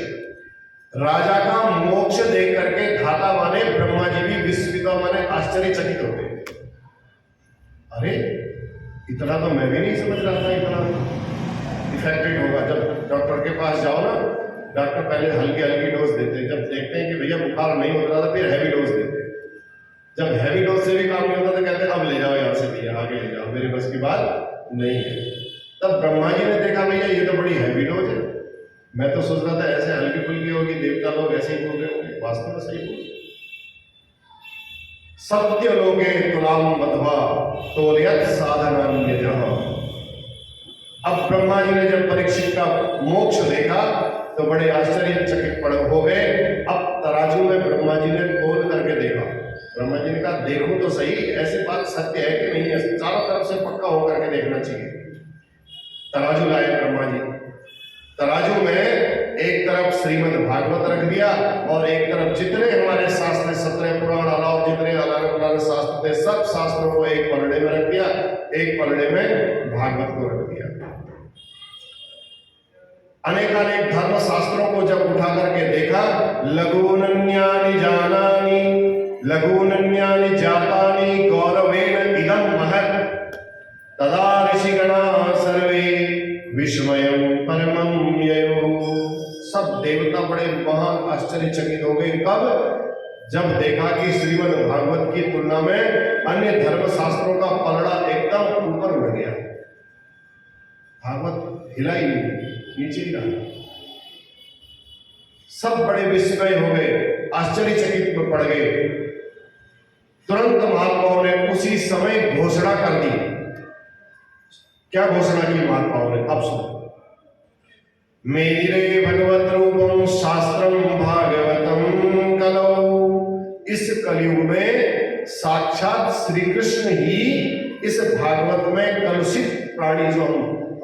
राजा का मोक्ष देख करके धाता माने ब्रह्मा जी भी विस्मित माने आश्चर्यचकित हो गए। अरे इतना तो मैं भी नहीं समझ रहा था, इतना इफेक्टिव होगा। जब डॉक्टर के पास जाओ ना, डॉक्टर पहले हल्की हल्की डोज देते हैं, जब देखते हैं कि भैया बुखार नहीं हो रहा था फिर हैवी डोज देते हैं। जब हैवी डोज से भी काम नहीं होता तो कहते हैं अब ले जाओ यहाँ से भैया, आगे ले जाओ, मेरे बस की बात नहीं है। तब ब्रह्मा जी ने देखा भैया ये तो बड़ी हैवी डोज है, मैं तो सोच रहा था ऐसे हल्की फुल्की होगी, देवता लोग ऐसे ही बोल रहे होंगे, वास्तव में सही बोल। सत्य लोगे तुलाम मध्वा तोलियत साधनान्यजः। अब ब्रह्मा जी ने जब परीक्षित का मोक्ष देखा तो बड़े आश्चर्यचकित हो गए। अब तराजू में ब्रह्मा जी ने तोल करके देखा। ब्रह्मा जी ने कहा देखो तो सही, ऐसी बात सत्य है कि नहीं है, चारों तरफ से पक्का होकर के देखना चाहिए। तराजू लाए ब्रह्मा जी। तराजू में एक तरफ श्रीमद् भागवत रख दिया और एक तरफ जितने हमारे शास्त्र 17 पुराण अलावा जितने अलग अलग शास्त्र थे सब शास्त्रों को एक पलड़े में रख दिया, एक पलड़े में भागवत को रख दिया। अनेकानेक धर्म शास्त्रों को जब उठा करके देखा, लघूनन्यानि जानानि लघूनन्यानि जातानि गौरवेण इदं महत् तदा ऋषिगणा सर्वे विस्मयं परमं ययो। सब देवता बड़े महान आश्चर्यचकित हो गए। कब? जब देखा कि श्रीमद् भागवत की तुलना में अन्य धर्म शास्त्रों का पलड़ा एकदम ऊपर उठ गया। भागवत हिला ही नहीं, नीचे ही रहा। सब बड़े विस्मय हो गए, आश्चर्यचकित में पड़ गए। तुरंत महात्माओं ने उसी समय घोषणा कर दी। क्या घोषणा की महात्माओं ने? अब सुनो। मेदिरे भगवत रूपम शास्त्रम भागवतम कलौ। इस कलयुग में साक्षात श्री कृष्ण ही इस भागवत में कलुषित प्राणी जो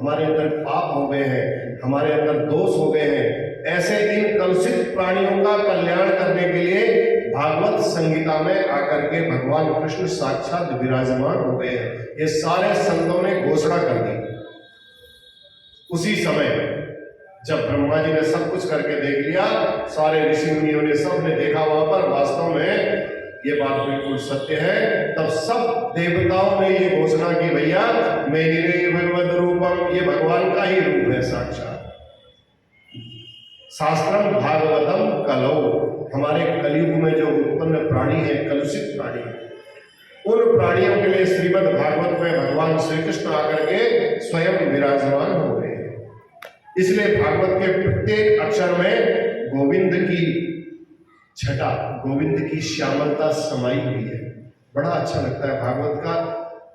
हमारे अंदर पाप हो गए हैं, हमारे अंदर दोष हो गए हैं, ऐसे इन कलुषित प्राणियों का कल्याण करने के लिए भागवत संगीता में आकर के भगवान कृष्ण साक्षात विराजमान हो गए हैं। ये सारे संतों ने घोषणा कर दी। उसी समय जब ब्रह्मा जी ने सब कुछ करके देख लिया, सारे ऋषि मुनियों ने सब ने देखा वहां पर वास्तव में ये बात बिल्कुल सत्य है, तब सब देवताओं ने ये घोषणा की भैया मेरे भगवत रूपम, ये भगवान का ही रूप है साक्षात। शास्त्रम भागवतम कलौ। हमारे कलयुग में जो उत्पन्न प्राणी है, कलुषित प्राणी, उन प्राणियों के लिए श्रीमद् भागवत में भगवान श्री कृष्ण आकर के स्वयं विराजमान हो गए। इसलिए भागवत के प्रत्येक अक्षर में गोविंद की छटा, गोविंद की श्यामलता समाई हुई है। बड़ा अच्छा लगता है भागवत का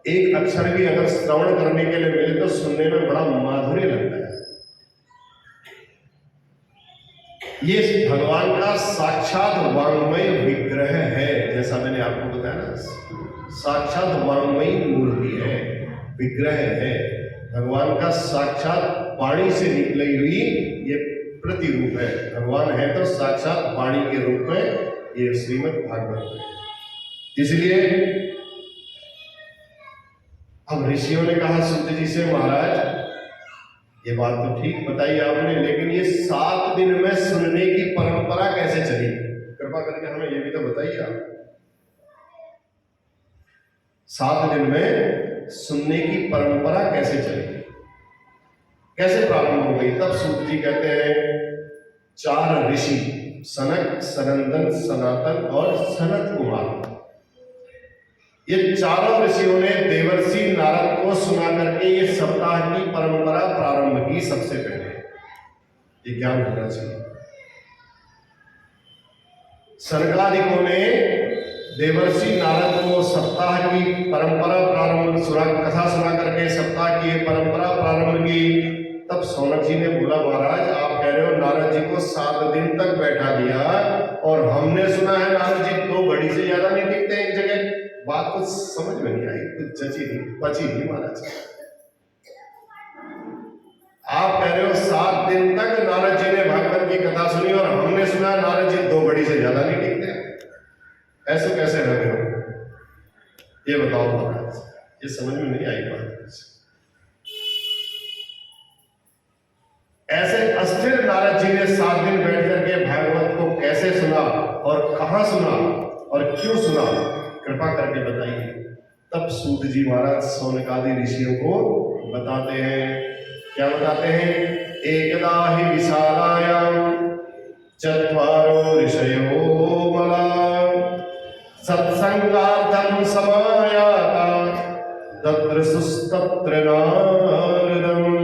एक अक्षर भी अगर श्रवण करने के लिए मिले तो सुनने में बड़ा माधुर्य लगता है। ये भगवान का साक्षात वांग्मय विग्रह है, जैसा मैंने आपको बताया ना, साक्षात वांग्मयी मूर्ति है, विग्रह है। भगवान का साक्षात वाणी से निकली हुई ये प्रतिरूप है। भगवान है तो साक्षात वाणी के रूप में ये श्रीमद् भागवत है। इसलिए अब ऋषियों ने कहा सूत जी से, महाराज ये बात तो ठीक बताई आपने, लेकिन ये 7 दिन में सुनने की परंपरा कैसे चली? कृपा करके हमें ये भी तो बताइए आप। 7 दिन में सुनने की परंपरा कैसे चली, कैसे प्रारंभ हो गई? तब सूत जी कहते हैं 4 ऋषि सनक, सनंदन, सनातन और सनत कुमार, ये चारों ऋषियों ने देवर्षि नारद को सुना करके ये सप्ताह की परंपरा प्रारंभ की। सबसे पहले ये ज्ञान होना चाहिए। सनकादिकों ने देवर्षि नारद को सप्ताह की परंपरा प्रारंभ कथा सुना करके सप्ताह की ये परंपरा प्रारंभ की। तब सौनक जी ने बोला, महाराज आप कह रहे हो नारद जी को 7 दिन तक बैठा दिया और हमने सुना है नारद जी 2 घड़ी से ज्यादा नहीं टिकते एक जगह। बात कुछ समझ में नहीं आई, कुछ जची नहीं, पची नहीं महाराज। आप कह रहे हो 7 दिन तक नारद जी ने भागवत की कथा सुनी और हमने सुना नारद जी 2 घड़ी से ज्यादा नहीं टिकते। ऐसे कैसे रह रहे हो, ये बताओ महाराज। ये समझ में नहीं आई बात। ऐसे अस्थिर नारद जी ने 7 दिन बैठ करके भागवत को कैसे सुना और कहां सुना और क्यों सुना, कृपा करके बताइए। तब सूत जी महाराज शौनकादि ऋषियों को बताते हैं, क्या बताते हैं? एकदा हि विशालायाम चत्वारो ऋषयो मला सत्संगार्थं समायाता तत्र सुस्तत्र नारदम्।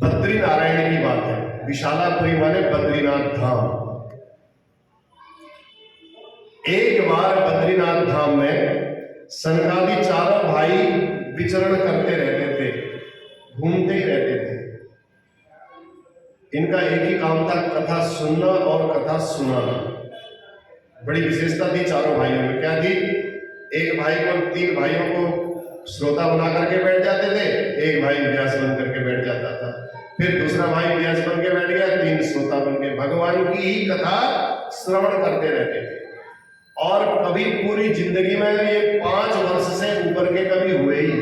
बद्री नारायण की बात है। विशालापुरी माने बद्रीनाथ धाम। एक बार बद्रीनाथ धाम में सनकादि चारों भाई विचरण करते रहते थे, घूमते ही रहते थे। इनका एक ही काम था, कथा सुनना और कथा सुनाना। बड़ी विशेषता थी चारों भाइयों में। क्या थी? एक भाई को, 3 भाइयों को श्रोता बना करके बैठ जाते थे, एक भाई व्यास बन करके बैठ जाता था, फिर दूसरा भाई व्यास बन के बैठ गया, 3 श्रोता बन के भगवान की ही कथा श्रवण करते रहते थे। और कभी पूरी जिंदगी में ये 5 वर्ष से ऊपर के कभी हुए ही,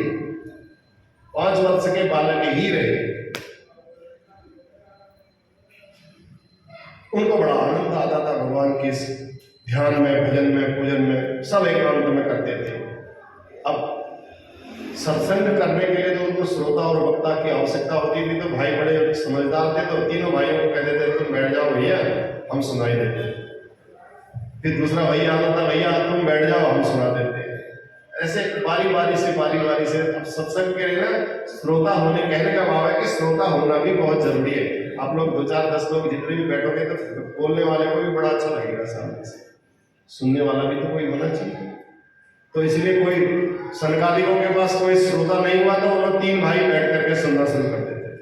5 वर्ष के बालक ही रहे। उनको बड़ा आनंद आता था भगवान के ध्यान में, भजन में, पूजन में, सब एकांत में करते थे। अब सत्संग करने के लिए तो उनको श्रोता और वक्ता की आवश्यकता होती थी। तो भाई बड़े समझदार थे, तो तीनों भाइयों को कहते थे तुम बैठ जाओ भैया, हम सुनाई देते। फिर दूसरा भैया आता था, भैया तुम बैठ जाओ, हम सुना देते। ऐसे बारी बारी से। अब सत्संग के लिए ना श्रोता होने, कहने का भाव है कि श्रोता होना भी बहुत जरूरी है। आप लोग 2, 4, 10 लोग जितने भी बैठोगे तो बोलने वाले को भी बड़ा अच्छा लगेगा सामने से, सुनने वाला भी तो कोई होना चाहिए। तो इसलिए कोई सनकादिकों के पास कोई श्रोता नहीं हुआ तो वो लोग 3 भाई बैठ करके सुनना शुरू कर देते थे।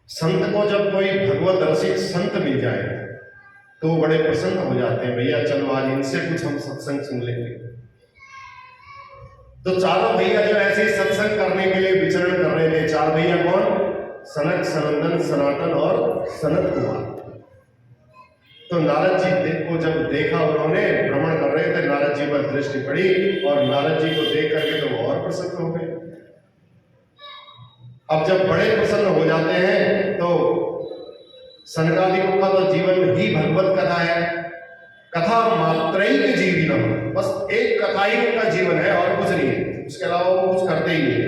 संत को जब कोई भगवत रसिक संत मिल जाए तो बड़े प्रसन्न हो जाते हैं, भैया चलो आज इनसे कुछ हम सत्संग सुन लेंगे। तो चारों भैया जो ऐसे ही सत्संग करने के लिए विचरण कर रहे थे। 4 भैया कौन? सनक, सनंदन, सनातन और सनत कुमार। तो नारद जी को जब देखा, उन्होंने भ्रमण कर रहे थे, नारद जी पर दृष्टि पड़ी और नारद जी को देख करके तो वो और प्रसन्न हो गए। अब जब बड़े प्रसन्न हो जाते हैं तो सनकादिकों का तो जीवन ही भगवत कथा है। कथा मात्रैक जीवनम, बस एक कथा ही उनका जीवन है और कुछ नहीं है, उसके अलावा वो कुछ करते ही नहीं है।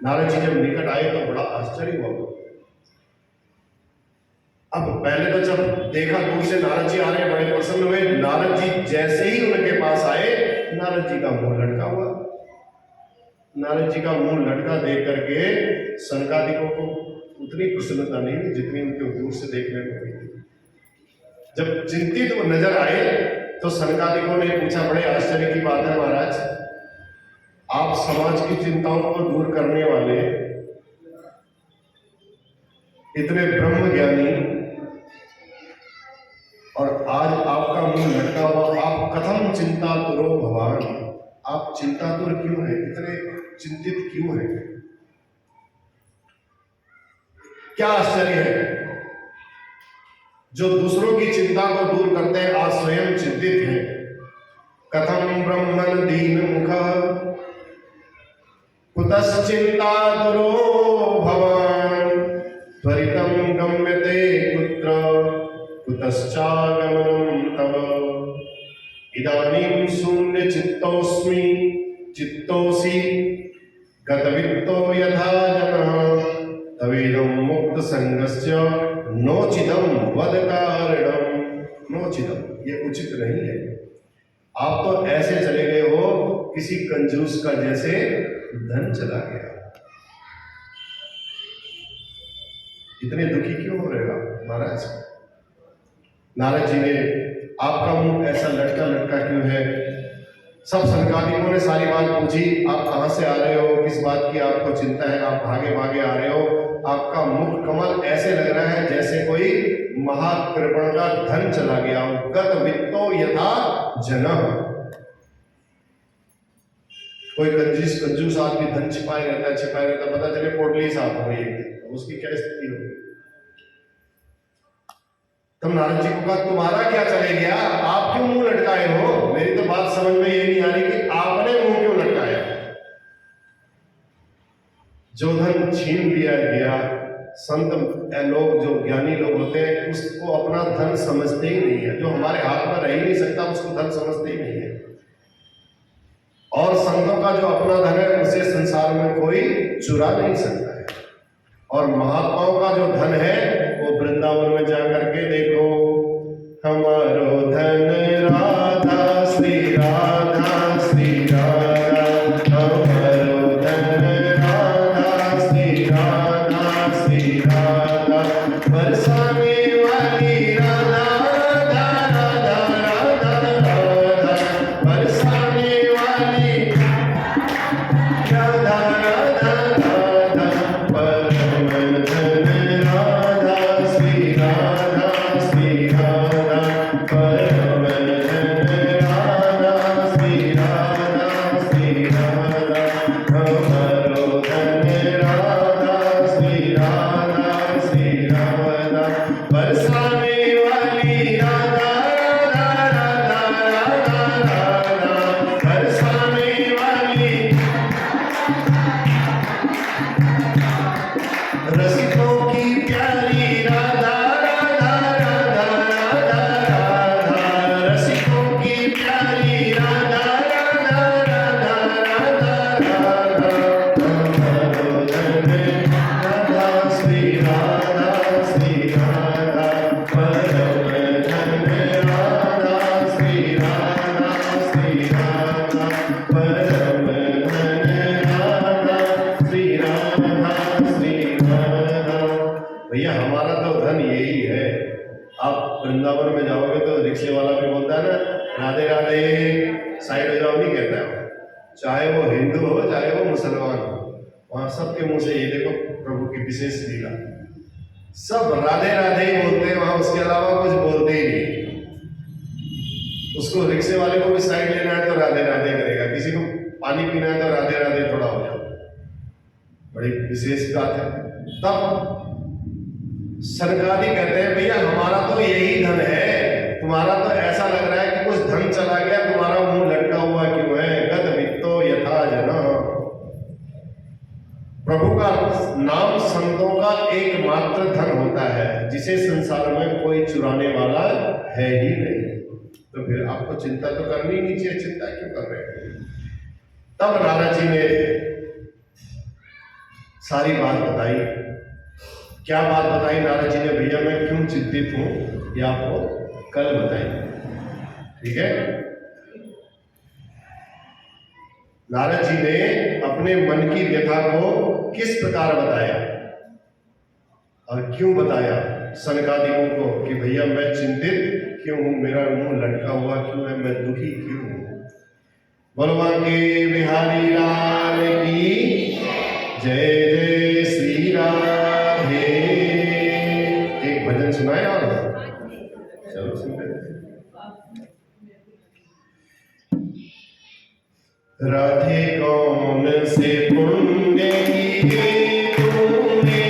नारद जी जब निकट आए तो बड़ा आश्चर्य हुआ। अब पहले तो जब देखा दूर से नारद जी आ रहे, बड़े प्रसन्न हुए। नारद जी जैसे ही उनके पास आए, नारद जी का मुंह लटका हुआ। नारद जी का मुंह लटका देख करके सनकादिकों को उतनी प्रसन्नता नहीं हुई जितनी उनके दूर से देखने में हुई थी। जब चिंतित वो नजर आए तो सनकादिकों ने पूछा, बड़े आश्चर्य की बात है महाराज, आप समाज की चिंताओं को दूर करने वाले, इतने ब्रह्म ज्ञानी, और आज आपका मुंह लटका हुआ, आप कथम चिंतातुरो भवान, आप चिंतातुर क्यों हैं, इतने चिंतित क्यों हैं? क्या आश्चर्य है? जो दूसरों की चिंता को दूर करते हैं आज स्वयं चिंतित हैं। कथम ब्रह्मन दीन मुख कुतश्चिंतातुरो भवान त्वरितं गम्यते कुत्र कुतश्चागमनं तव इदानीं शून्य चित्तोऽस्मि चित्तोऽसि गतवित्तो यथा जनः तवेदं मुक्त संगस्य नोचिदं वद कारणं। नोचिदं, ये उचित नहीं है। आप तो ऐसे चले गए हो किसी कंजूस का जैसे धन चला गया। इतने दुखी क्यों हो रहे हो महाराज? नारद जी ने, आपका मुंह ऐसा लटका लटका क्यों है? सब सनकादिकों ने सारी बात पूछी, आप कहां से आ रहे हो, किस बात की आपको चिंता है, आप भागे भागे आ रहे हो, आपका मुख कमल ऐसे लग रहा है जैसे कोई महाकृपण का धन चला गया हो। गत वित्तो यथा जनः, कोई कंजूस आदमी धन छिपाए रहता है, पता चले पोटली साफ हो गई, उसकी क्या स्थिति होगी? तब नारद जी को कहा तुम्हारा क्या चले गया, आप क्यों मुंह लटकाए हो? मेरी तो बात समझ में ये नहीं आ रही कि आपने मुंह क्यों लटकाया। जो धन छीन लिया गया, संत लोग जो ज्ञानी लोग होते हैं उसको अपना धन समझते ही नहीं है। जो हमारे हाथ में रह ही नहीं सकता उसको धन समझते ही नहीं है। और संतों का जो अपना धन है उसे संसार में कोई चुरा नहीं सकता है। और महात्माओं का जो धन है वो वृंदावन में जाकर के देखो, हमारो धन राधा श्री राधा श्री राधा, हमारो धन राधा श्री राधा श्री राधा, बरसाने वाली राधा राधा राधा राधा राधा, बरसाने वाली राधा राधा राधा, परम धन राधा श्री राधा श्री राधा, परम धन राधा श्री राधा श्री राधा, हमारो धन राधा श्री राधा श्री राधा, बरसाने वाली राधा राधा राधा राधा, बरसाने वाली रसिकों की प्यारी राधा राधा राधा राधा राधा, रसिकों की प्यारी राधा राधा राधा राधा राधा, हमारो धन राधा श्री राधा श्री राधा, परम धन राधा श्री राधा श्री राधा, परम धन राधा श्री राधा श्री राधा। भैया हमारा तो धन यही है। आप वृंदावन में जाओगे तो रिक्शे वाला भी बोलता है ना, राधे राधे, साइड हो जाओ नहीं कहता है। चाहे वो हिंदू हो चाहे वो मुसलमान हो, वहां सबके मुंह से ये देखो प्रभु की विशेष लीला, सब राधे राधे ही बोलते हैं वहां, उसके अलावा कुछ बोलते ही नहीं। उसको रिक्शे वाले को भी साइड लेना है तो राधे राधे करेगा, किसी को पानी पीना है तो राधे राधे थोड़ा हो जाओ, बड़ी विशेष बात है। तब सरकारी कहते हैं भैया हमारा तो यही धन है, तुम्हारा तो ऐसा लग रहा है कि कुछ धन चला गया, तुम्हारा मुंह लटका हुआ क्यों है? गत वित्तो यथा जना। प्रभु का नाम संतों का एकमात्र धन होता है जिसे संसार में कोई चुराने वाला है ही नहीं। तो फिर आपको चिंता तो करनी नहीं चाहिए, चिंता क्यों कर रहे हैं? तब नारद जी ने सारी बात बताई। क्या बात बताई नारद जी ने? भैया मैं क्यों चिंतित हूं ये आपको कल बताएंगे, ठीक है? नारद जी ने अपने मन की व्यथा को किस प्रकार बताया और क्यों बताया सनकादिकों को कि भैया मैं चिंतित क्यों हूं, मेरा मुंह लटका हुआ क्यों है, मैं दुखी क्यों हूं। भगवान के बिहारी लाल की जय जय श्री राधे। एक भजन सुनाए और चलो सुनते हैं। राधे कौन से पुण्य किए तूने,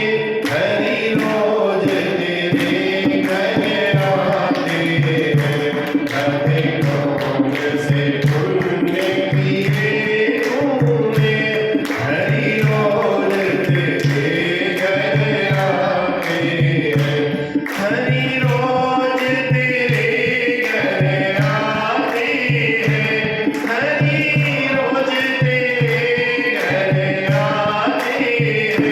हरि रोज तेरे घर आते हैं। राधे कौन से पुण्य किए तूने, हरि रोज तेरे घर आते हैं। हरि रोज तेरे घर आते हैं, हरि रोज तेरे घर आते हैं।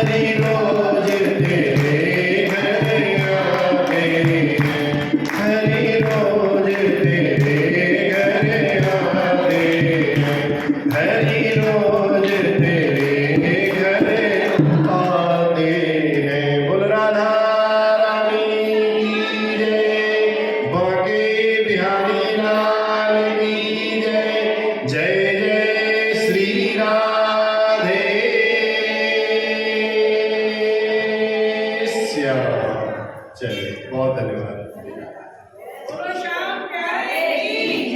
शरीरो